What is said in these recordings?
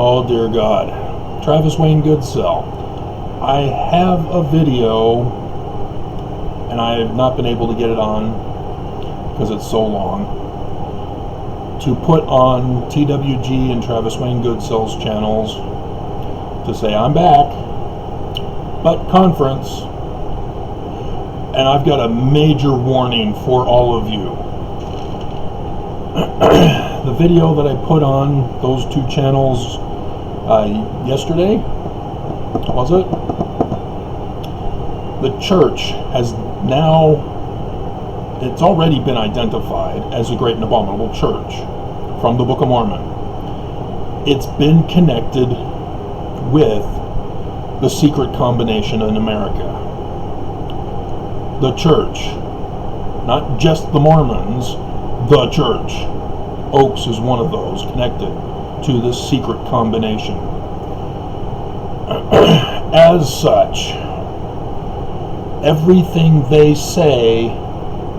Oh dear God. Travis Wayne Goodsell. I have a video, and I have not been able to get it on because it's so long, to put on TWG and Travis Wayne Goodsell's channels to say I'm back, but conference, and I've got a major warning for all of you. The video that I put on those two channels yesterday, was it? The church has now, it's already been identified as a great and abominable church from the Book of Mormon. It's been connected with the secret combination in America. The church, not just the Mormons, the church. Oaks is one of those connected to this secret combination. As such, everything they say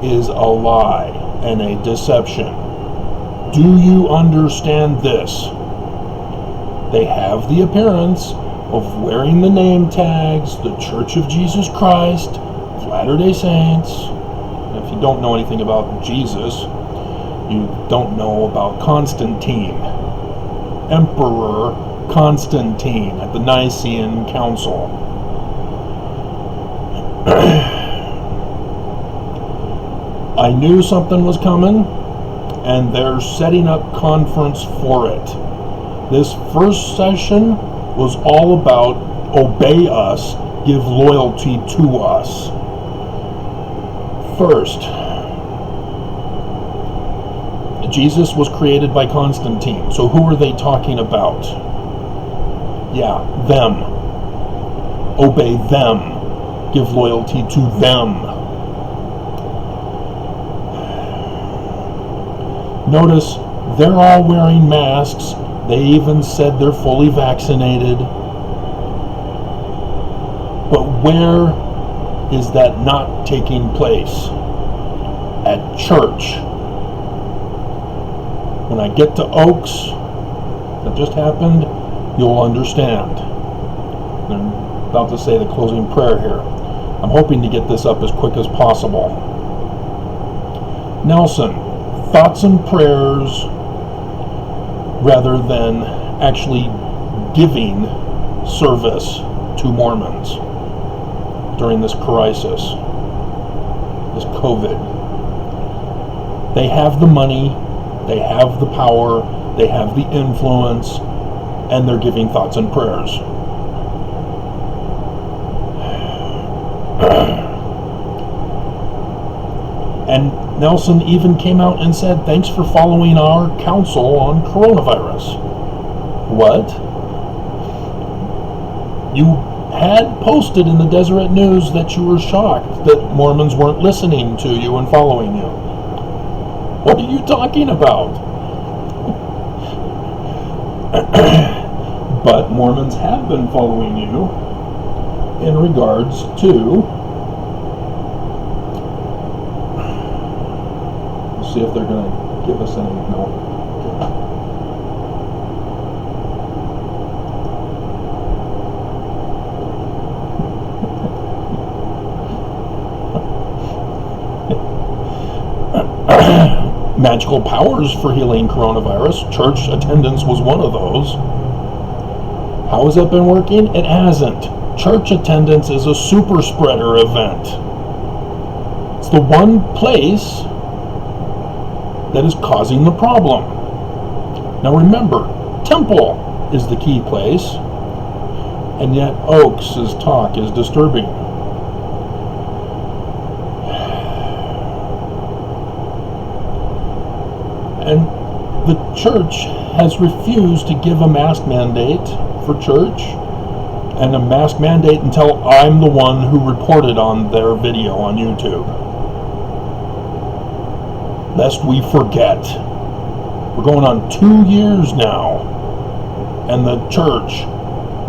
is a lie and a deception. Do you understand this? They have the appearance of wearing the name tags, the Church of Jesus Christ, Latter-day Saints. If you don't know anything about Jesus, you don't know about Constantine, Emperor Constantine at the Nicene Council. I knew something was coming, and they're setting up conference for it. This first session was all about obey us, give loyalty to us. First, Jesus was created by Constantine. So who are they talking about? Yeah, them. Obey them. Give loyalty to them. Notice they're all wearing masks. They even said they're fully vaccinated. But where is that not taking place? At church. When I get to Oaks, that just happened, you'll understand. I'm about to say the closing prayer here. I'm hoping to get this up as quick as possible. Nelson, thoughts and prayers rather than actually giving service to Mormons during this crisis, this COVID. They have the money, they have the power, they have the influence, and they're giving thoughts and prayers. And Nelson even came out and said, thanks for following our counsel on coronavirus. What? You had posted in the Deseret News that you were shocked that Mormons weren't listening to you and following you. What are you talking about? But Mormons have been following you in regards to, let's see if they're going to give us any, no. Magical powers for healing coronavirus. Church attendance was one of those. How has that been working? It hasn't. Church attendance is a super spreader event. It's the one place that is causing the problem. Now remember, temple is the key place, and yet Oaks' talk is disturbing. And the church has refused to give a mask mandate for church, and a mask mandate until I'm the one who reported on their video on YouTube. Lest we forget. We're going on 2 years now, and the church,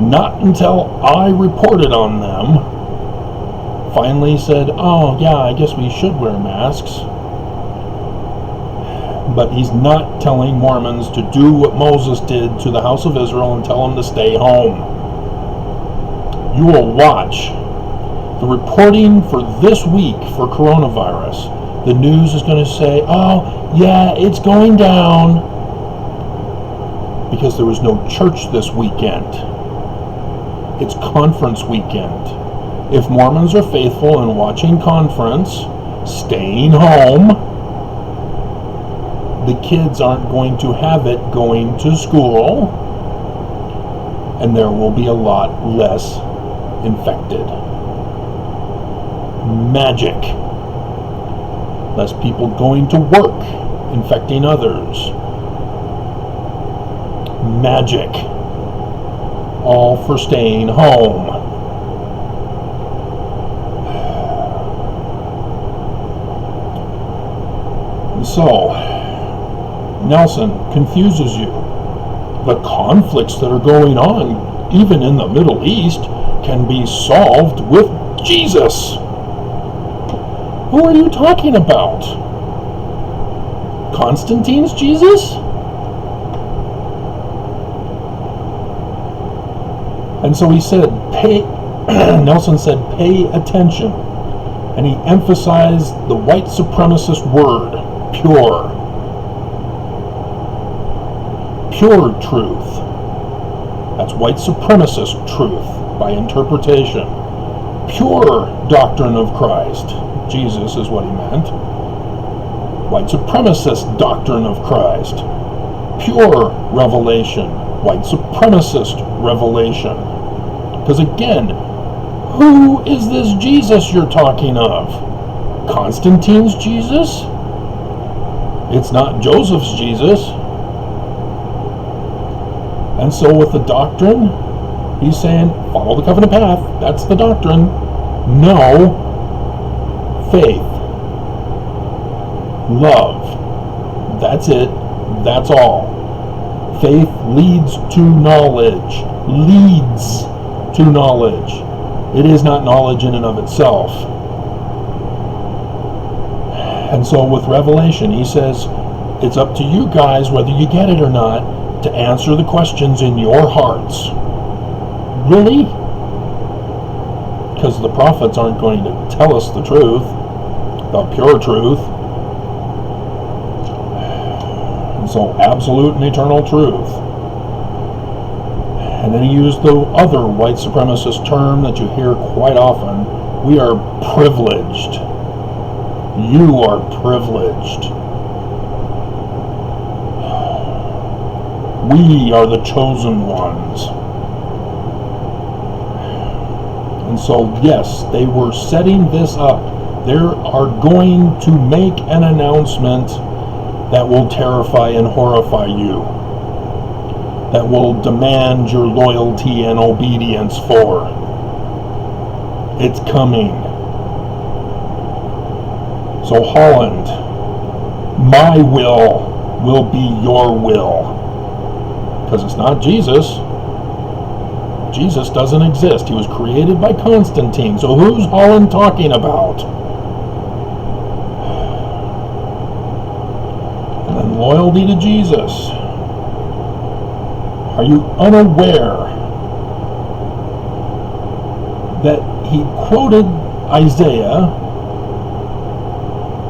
not until I reported on them, finally said, oh yeah, I guess we should wear masks. But he's not telling Mormons to do what Moses did to the house of Israel and tell them to stay home. You will watch the reporting for this week for coronavirus. The news is going to say, oh, yeah, it's going down. Because there was no church this weekend. It's conference weekend. If Mormons are faithful in watching conference, staying home, the kids aren't going to have it going to school, and there will be a lot less infected. Magic. Less people going to work, infecting others. Magic. All for staying home. And so, Nelson confuses you. The conflicts that are going on, even in the Middle East, can be solved with Jesus. Who are you talking about? Constantine's Jesus? And so he said, Nelson said, pay attention. And he emphasized the white supremacist word, pure. Pure truth. That's white supremacist truth by interpretation. Pure doctrine of Christ. Jesus is what he meant. White supremacist doctrine of Christ. Pure revelation. White supremacist revelation. Because again, who is this Jesus you're talking of? Constantine's Jesus? It's not Joseph's Jesus. And so with the doctrine, he's saying, follow the covenant path. That's the doctrine. No. Faith. Love. That's it. That's all. Faith leads to knowledge. Leads to knowledge. It is not knowledge in and of itself. And so with Revelation, he says, it's up to you guys, whether you get it or not, to answer the questions in your hearts. Really? Because the prophets aren't going to tell us the truth, the pure truth. And so absolute and eternal truth. And then he used the other white supremacist term that you hear quite often. We are privileged. You are privileged. We are the chosen ones. And so, yes, they were setting this up. They are going to make an announcement that will terrify and horrify you. That will demand your loyalty and obedience for. It's coming. So Holland, my will be your will. Because it's not Jesus. Jesus doesn't exist. He was created by Constantine. So who's Holland talking about? And then loyalty to Jesus. Are you unaware that he quoted Isaiah,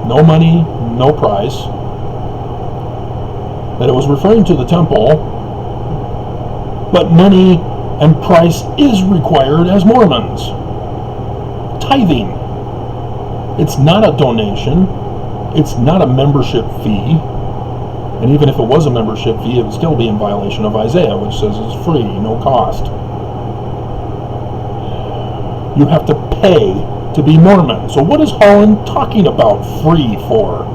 no money, no price, that it was referring to the temple, but money and price is required as Mormons. Tithing. It's not a donation. It's not a membership fee. And even if it was a membership fee, it would still be in violation of Isaiah, which says it's free, no cost. You have to pay to be Mormon. So what is Holland talking about free for?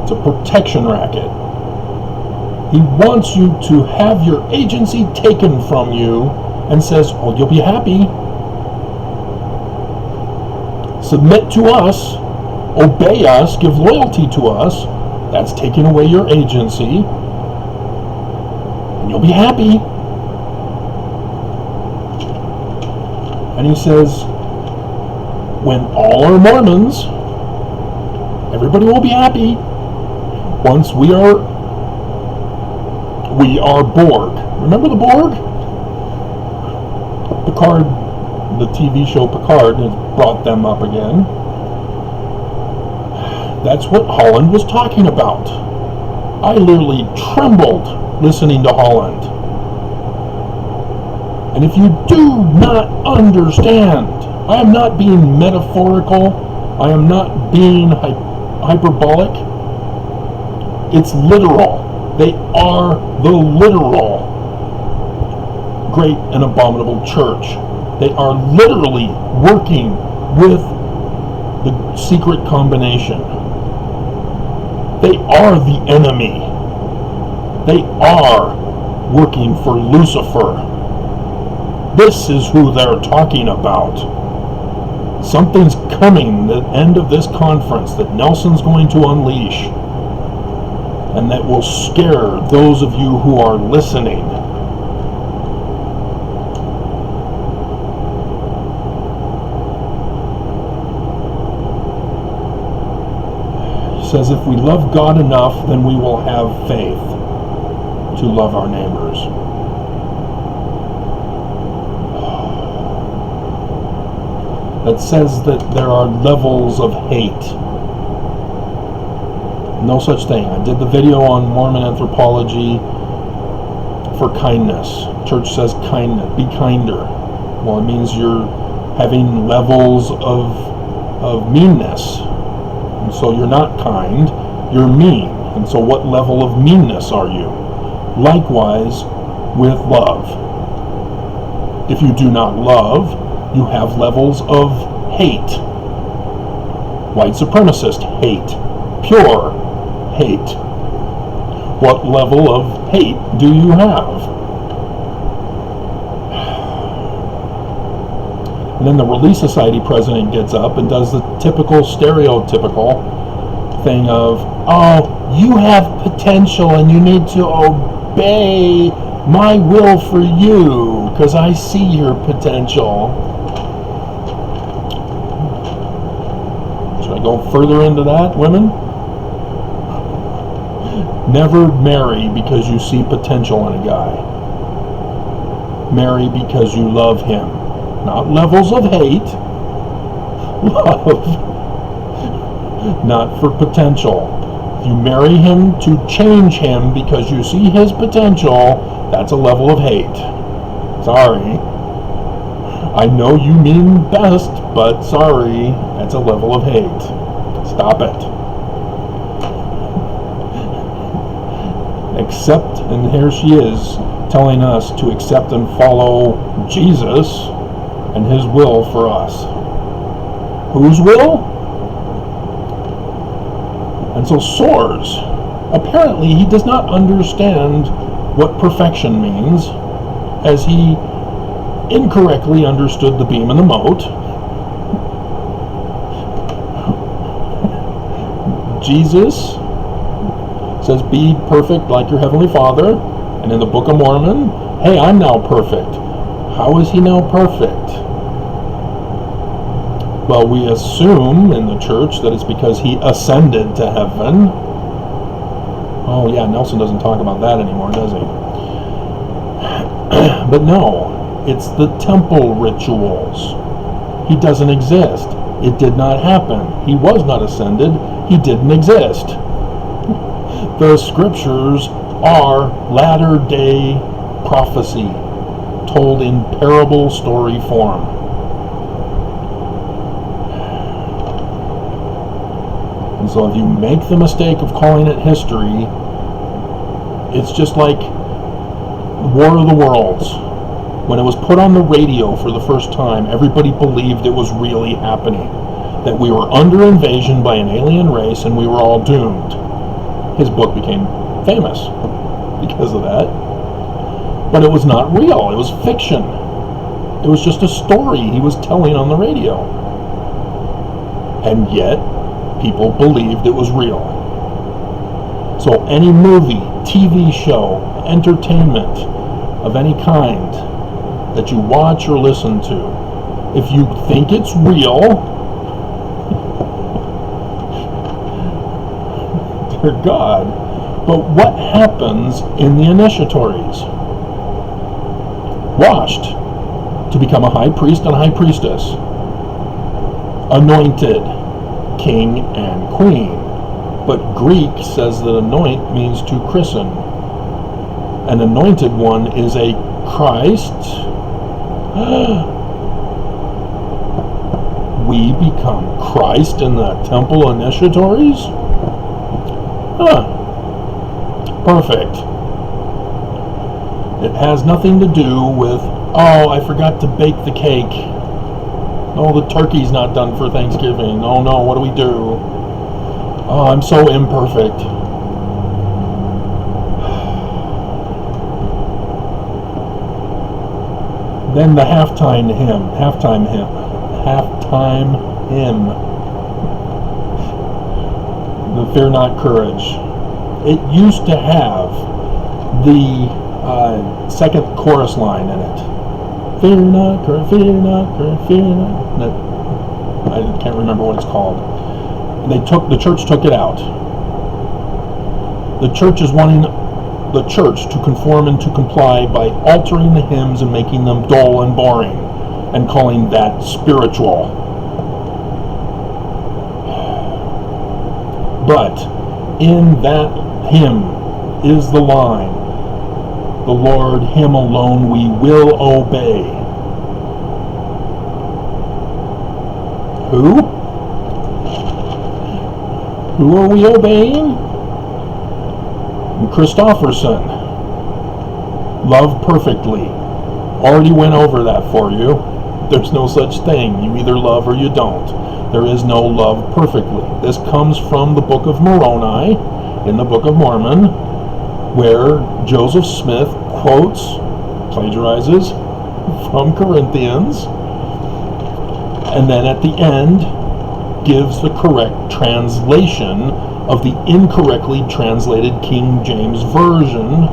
It's a protection racket. He wants you to have your agency taken from you and says, oh, you'll be happy. Submit to us. Obey us, give loyalty to us. That's taking away your agency. And you'll be happy. And he says, when all are Mormons, Everybody will be happy once we are Borg. Remember the Borg? Picard, the TV show Picard, has brought them up again. That's what Holland was talking about. I literally trembled listening to Holland. And if you do not understand, I am not being metaphorical, I am not being hyperbolic, it's literal. They are the literal great and abominable church. They are literally working with the secret combination. They are the enemy. They are working for Lucifer. This is who they're talking about. Something's coming at the end of this conference that Nelson's going to unleash, and that will scare those of you who are listening. He says, if we love God enough, then we will have faith to love our neighbors. That says that there are levels of hate. No such thing. I did the video on Mormon anthropology for kindness. Church says kindness, be kinder. Well, it means you're having levels of meanness. And so you're not kind, you're mean. And so what level of meanness are you? Likewise with love. If you do not love, you have levels of hate. White supremacist hate. Pure hate. What level of hate do you have? And then the Relief Society president gets up and does the typical stereotypical thing of, oh, you have potential and you need to obey my will for you because I see your potential. Should I go further into that, women? Never marry because you see potential in a guy. Marry because you love him. Not levels of hate. Love. Not for potential. If you marry him to change him because you see his potential, that's a level of hate. Sorry. I know you mean best, but sorry, that's a level of hate. Stop it. Accept, and here she is telling us to accept and follow Jesus and his will for us. Whose will? And so soars. Apparently he does not understand what perfection means, as he incorrectly understood the beam and the mote. Jesus says, be perfect like your heavenly Father. And in the Book of Mormon, hey, I'm now perfect. How is he now perfect? Well, we assume in the church that it's because he ascended to heaven. Oh yeah, Nelson doesn't talk about that anymore, does he? But no, it's the temple rituals. He doesn't exist. It did not happen. He was not ascended. He didn't exist. The scriptures are latter-day prophecy told in parable story form. And so if you make the mistake of calling it history, it's just like War of the Worlds. When it was put on the radio for the first time, everybody believed it was really happening. That we were under invasion by an alien race and we were all doomed. His book became famous because of that. But it was not real. It was fiction. It was just a story he was telling on the radio. And yet, people believed it was real. So any movie, TV show, entertainment of any kind that you watch or listen to, if you think it's real, under God. But what happens in the initiatories? Washed to become a high priest and a high priestess. Anointed king and queen. But Greek says that anoint means to christen. An anointed one is a Christ. We become Christ in the temple initiatories? Perfect. It has nothing to do with, oh, I forgot to bake the cake. Oh, the turkey's not done for Thanksgiving. Oh no, what do we do? Oh, I'm so imperfect. Then the halftime hymn. The Fear Not Courage. It used to have the second chorus line in it. Fear not, courage, fear not, courage, fear not. I can't remember what it's called. The church took it out. The church is wanting the church to conform and to comply by altering the hymns and making them dull and boring, and calling that spiritual. But in that hymn is the line, the Lord, Him alone we will obey. Who? Who are we obeying? Christofferson. Love perfectly. Already went over that for you. There's no such thing. You either love or you don't. There is no love perfectly. This comes from the Book of Moroni in the Book of Mormon, where Joseph Smith quotes, plagiarizes from Corinthians, and then at the end gives the correct translation of the incorrectly translated King James Version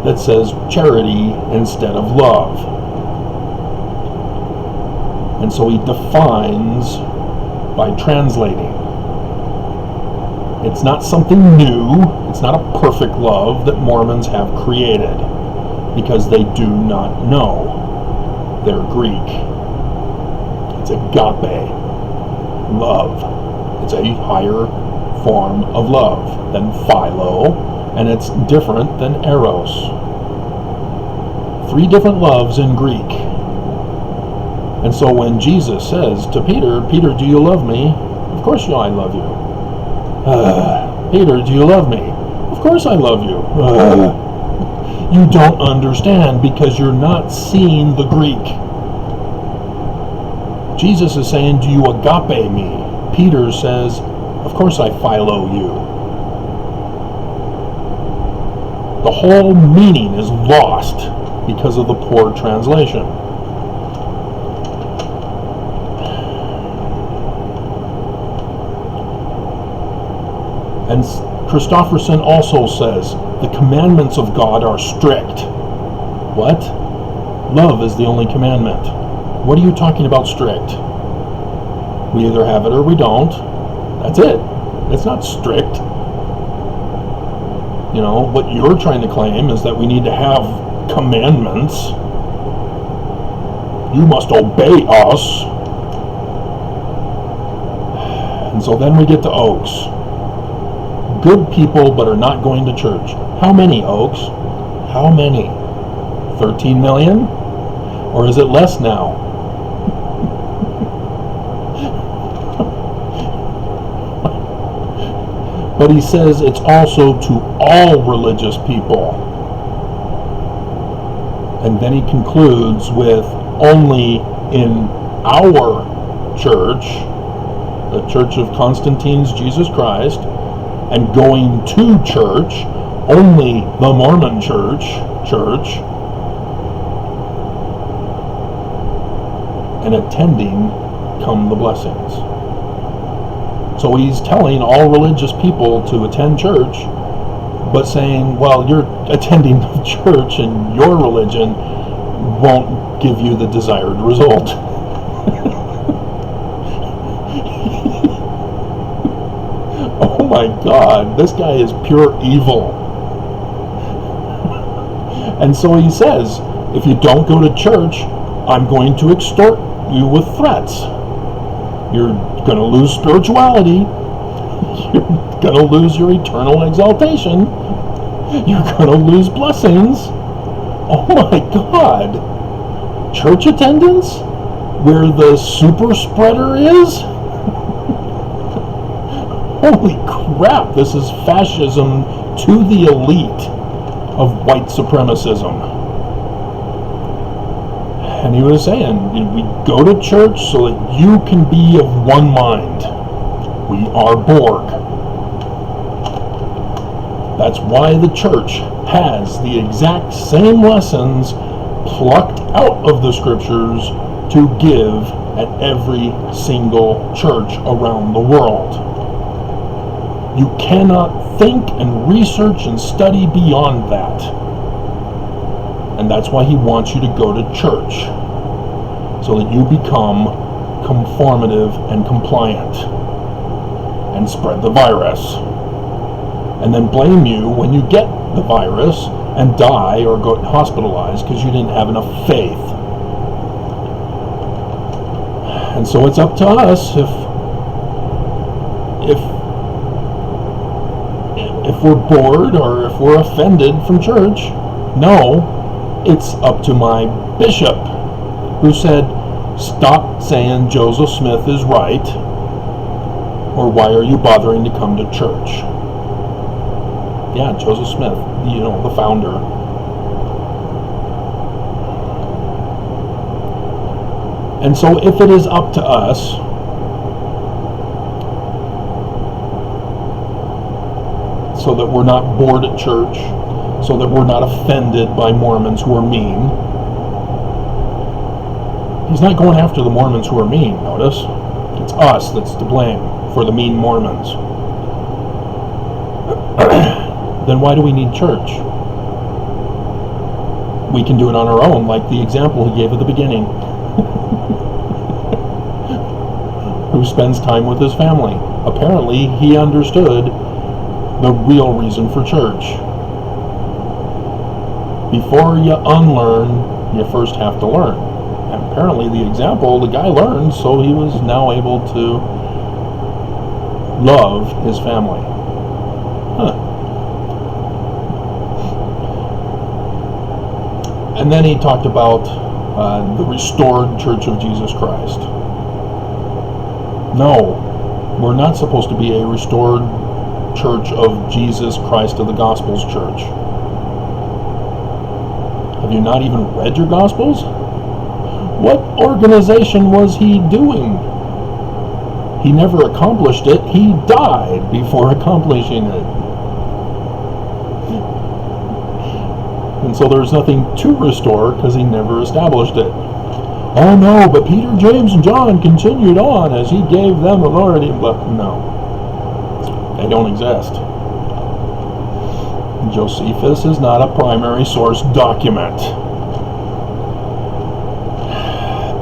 that says charity instead of love. And so he defines by translating. It's not something new. It's not a perfect love that Mormons have created, because they do not know their Greek. It's agape love. It's a higher form of love than philo, and it's different than eros. 3 different loves in Greek. And so when Jesus says to Peter, Peter, do you love me? Of course I love you. Peter, do you love me? Of course I love you. You don't understand because you're not seeing the Greek. Jesus is saying, do you agape me? Peter says, of course I philo you. The whole meaning is lost because of the poor translation. And Christofferson also says, the commandments of God are strict. What? Love is the only commandment. What are you talking about strict? We either have it or we don't. That's it. It's not strict. You know, what you're trying to claim is that we need to have commandments. You must obey us. And so then we get to Oaks. Good people but are not going to church. How many, Oaks? How many? 13 million? Or is it less now? But he says it's also to all religious people. And then he concludes with only in our church, the Church of Constantine's Jesus Christ, and going to church, only the Mormon church, and attending come the blessings. So he's telling all religious people to attend church, but saying, well, you're attending the church and your religion won't give you the desired result. Oh my God, this guy is pure evil. And so he says, if you don't go to church, I'm going to extort you with threats. You're going to lose spirituality. You're going to lose your eternal exaltation. You're going to lose blessings. Oh my God. Church attendance? Where the super spreader is? Holy crap, this is fascism to the elite of white supremacism. And he was saying, we go to church so that you can be of one mind. We are Borg. That's why the church has the exact same lessons plucked out of the scriptures to give at every single church around the world. You cannot think and research and study beyond that. And that's why he wants you to go to church, so that you become conformative and compliant and spread the virus. And then blame you when you get the virus and die or get hospitalized because you didn't have enough faith. And so it's up to us if we're bored or if we're offended from church. No, it's up to my bishop, who said, stop saying Joseph Smith is right, or why are you bothering to come to church? Yeah, Joseph Smith, the founder. And so if it is up to us, so that we're not bored at church, so that we're not offended by Mormons who are mean. He's not going after the Mormons who are mean, notice. It's us that's to blame for the mean Mormons. Then why do we need church? We can do it on our own, like the example he gave at the beginning. Who spends time with his family. Apparently, he understood the real reason for church. Before you unlearn, you first have to learn. And apparently the example, the guy learned, so he was now able to love his family. And then he talked about the restored Church of Jesus Christ. No, we're not supposed to be a restored Church of Jesus Christ of the Gospels Church. Have you not even read your Gospels? What organization was he doing? He never accomplished it. He died before accomplishing it. And so there's nothing to restore because he never established it. Oh no, but Peter, James, and John continued on as he gave them authority. But no, they don't exist. Josephus is not a primary source document.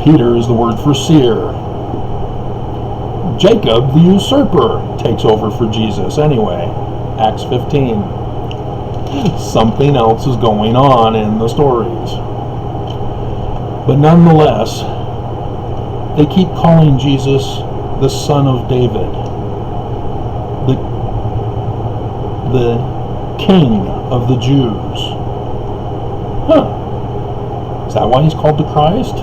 Peter is the word for seer. Jacob, the usurper, takes over for Jesus anyway. Acts 15. Something else is going on in the stories. But nonetheless, they keep calling Jesus the Son of David, the King of the Jews. Is that why he's called the Christ?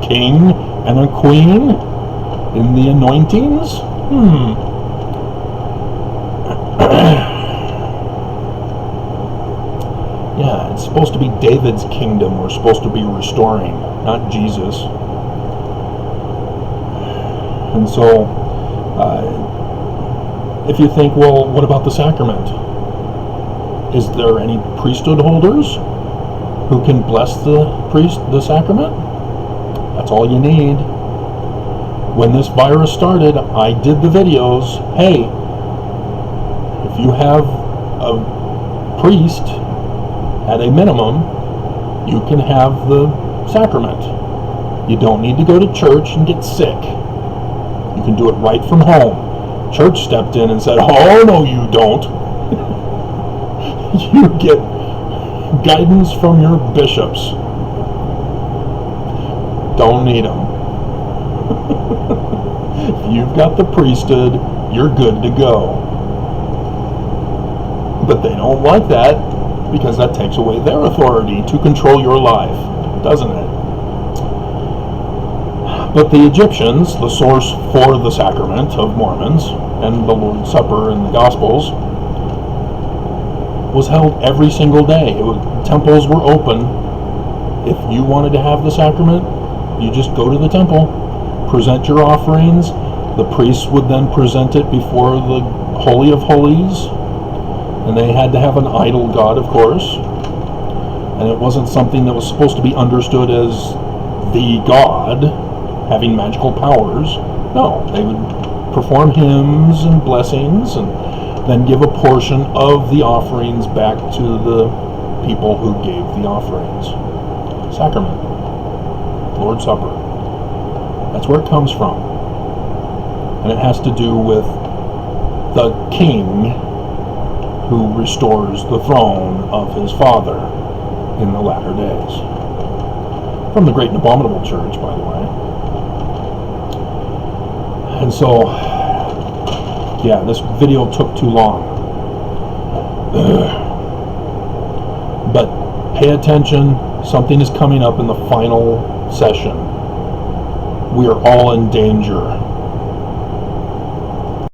King and a queen in the anointings? Yeah, it's supposed to be David's kingdom we're supposed to be restoring, not Jesus. And so, if you think, well, what about the sacrament? Is there any priesthood holders who can bless the sacrament? That's all you need. When this virus started, I did the videos. Hey, if you have a priest, at a minimum, you can have the sacrament. You don't need to go to church and get sick. You can do it right from home. church stepped in and said, oh, no, you don't. You get guidance from your bishops. Don't need them. If you've got the priesthood, you're good to go. But they don't like that, because that takes away their authority to control your life, doesn't it? But the Egyptians, the source for the sacrament of Mormons and the Lord's Supper and the Gospels, was held every single day. Temples were open. If you wanted to have the sacrament, you just go to the temple, present your offerings. The priests would then present it before the Holy of Holies, and they had to have an idol god, of course, and it wasn't something that was supposed to be understood as the god having magical powers. No, they would perform hymns and blessings and then give a portion of the offerings back to the people who gave the offerings. Sacrament, Lord's Supper. That's where it comes from. And it has to do with the king who restores the throne of his father in the latter days. From the Great and Abominable Church, by the way. And so, yeah, this video took too long. But pay attention, something is coming up in the final session. We are all in danger.